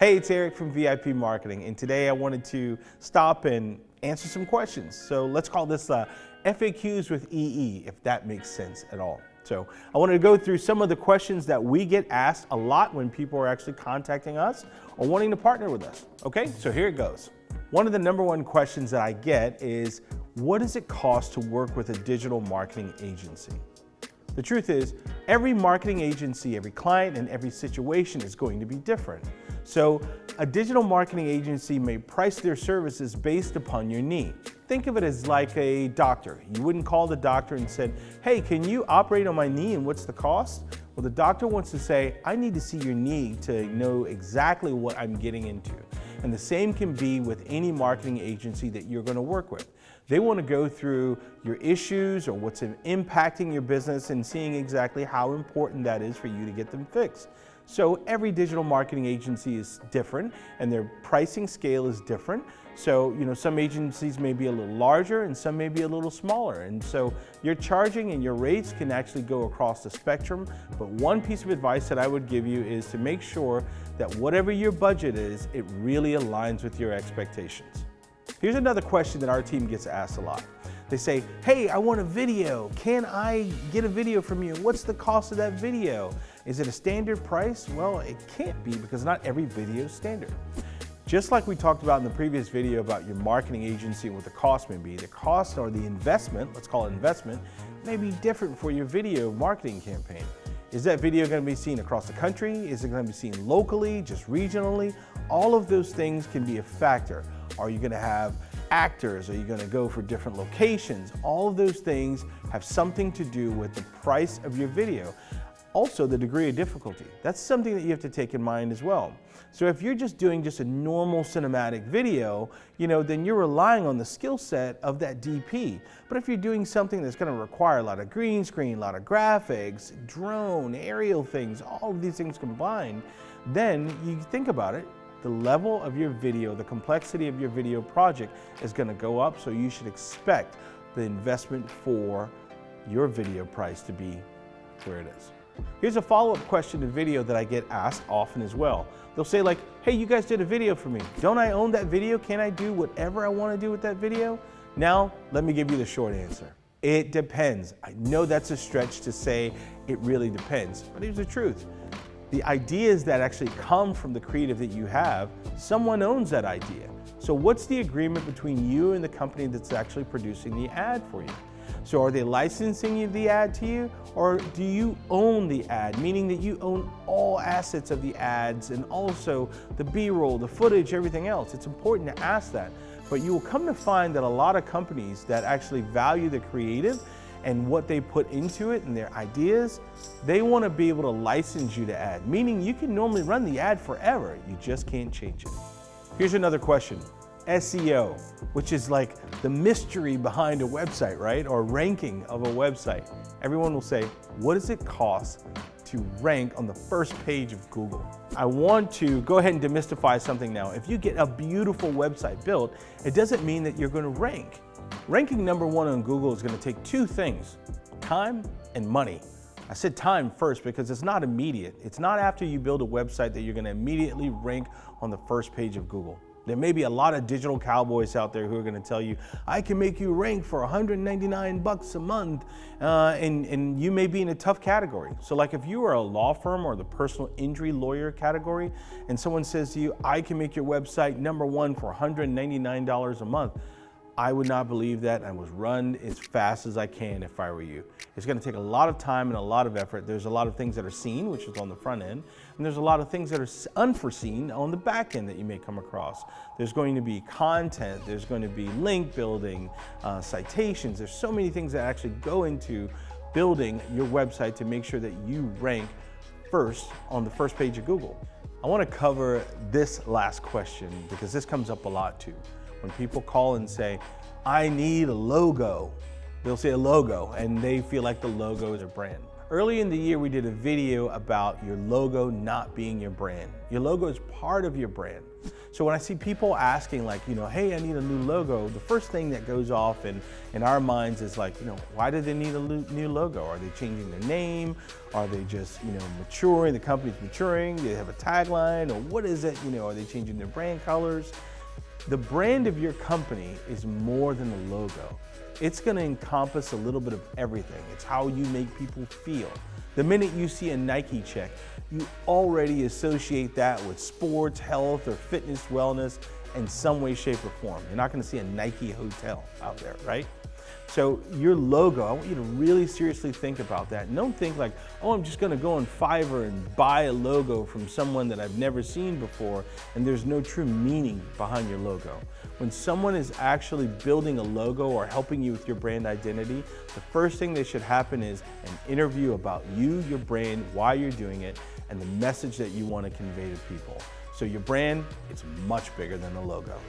Hey, it's Eric from VIP Marketing, and today I wanted to stop and answer some questions. So let's call this FAQs with EE, if that makes sense at all. So I wanted to go through some of the questions that we get asked a lot when people are actually contacting us or wanting to partner with us. Okay, so here it goes. One of the number one questions that I get is, what does it cost to work with a digital marketing agency? The truth is, every marketing agency, every client, and every situation is going to be different. So a digital marketing agency may price their services based upon your need. Think of it as like a doctor. You wouldn't call the doctor and said, hey, can you operate on my knee and what's the cost? Well, the doctor wants to say, I need to see your knee to know exactly what I'm getting into. And the same can be with any marketing agency that you're going to work with. They want to go through your issues or what's impacting your business and seeing exactly how important that is for you to get them fixed. So every digital marketing agency is different and their pricing scale is different. So, some agencies may be a little larger and some may be a little smaller. And so your charging and your rates can actually go across the spectrum. But one piece of advice that I would give you is to make sure that whatever your budget is, it really aligns with your expectations. Here's another question that our team gets asked a lot. They say, hey, I want a video. Can I get a video from you? What's the cost of that video? Is it a standard price? Well, it can't be because not every video is standard. Just like we talked about in the previous video about your marketing agency and what the cost may be, the cost or the investment, let's call it investment, may be different for your video marketing campaign. Is that video going to be seen across the country? Is it going to be seen locally, just regionally? All of those things can be a factor. Are you going to have actors? Are you going to go for different locations? All of those things have something to do with the price of your video. Also, the degree of difficulty. That's something that you have to take in mind as well. So if you're just doing a normal cinematic video, then you're relying on the skill set of that DP. But if you're doing something that's going to require a lot of green screen, a lot of graphics, drone, aerial things, all of these things combined, then you think about it, the level of your video, the complexity of your video project is going to go up, so you should expect the investment for your video price to be where it is. Here's a follow-up question to video that I get asked often as well. They'll say like, hey, you guys did a video for me. Don't I own that video? Can I do whatever I want to do with that video? Now, let me give you the short answer. It depends. I know that's a stretch to say it really depends, but here's the truth. The ideas that actually come from the creative that you have, someone owns that idea. So what's the agreement between you and the company that's actually producing the ad for you? So are they licensing the ad to you, or do you own the ad, meaning that you own all assets of the ads and also the B-roll, the footage, everything else? It's important to ask that. But you will come to find that a lot of companies that actually value the creative and what they put into it and their ideas, they want to be able to license you to ad, meaning you can normally run the ad forever, you just can't change it. Here's another question. SEO, which is like the mystery behind a website, right? Or ranking of a website. Everyone will say, what does it cost to rank on the first page of Google? I want to go ahead and demystify something now. If you get a beautiful website built, it doesn't mean that you're going to rank. Ranking number one on Google is going to take two things, time and money. I said time first because it's not immediate. It's not after you build a website that you're going to immediately rank on the first page of Google. There may be a lot of digital cowboys out there who are going to tell you, I can make you rank for $199 a month, and you may be in a tough category. So like if you are a law firm or the personal injury lawyer category, and someone says to you, I can make your website number one for $199 a month, I would not believe that. I would run as fast as I can if I were you. It's going to take a lot of time and a lot of effort. There's a lot of things that are seen, which is on the front end, and there's a lot of things that are unforeseen on the back end that you may come across. There's going to be content, there's going to be link building, citations. There's so many things that actually go into building your website to make sure that you rank first on the first page of Google. I want to cover this last question because this comes up a lot too. When people call and say, I need a logo, they'll say a logo and they feel like the logo is a brand. Early in the year, we did a video about your logo not being your brand. Your logo is part of your brand. So when I see people asking like, hey, I need a new logo, the first thing that goes off in our minds is like, why do they need a new logo? Are they changing their name? Are they just, maturing, the company's maturing? Do they have a tagline? Or what is it? Are they changing their brand colors? The brand of your company is more than the logo. It's gonna encompass a little bit of everything. It's how you make people feel. The minute you see a Nike check, you already associate that with sports, health, or fitness, wellness in some way, shape, or form. You're not gonna see a Nike hotel out there, right? So your logo, I want you to really seriously think about that. And don't think like, oh, I'm just gonna go on Fiverr and buy a logo from someone that I've never seen before, and there's no true meaning behind your logo. When someone is actually building a logo or helping you with your brand identity, the first thing that should happen is an interview about you, your brand, why you're doing it, and the message that you want to convey to people. So your brand, it's much bigger than the logo.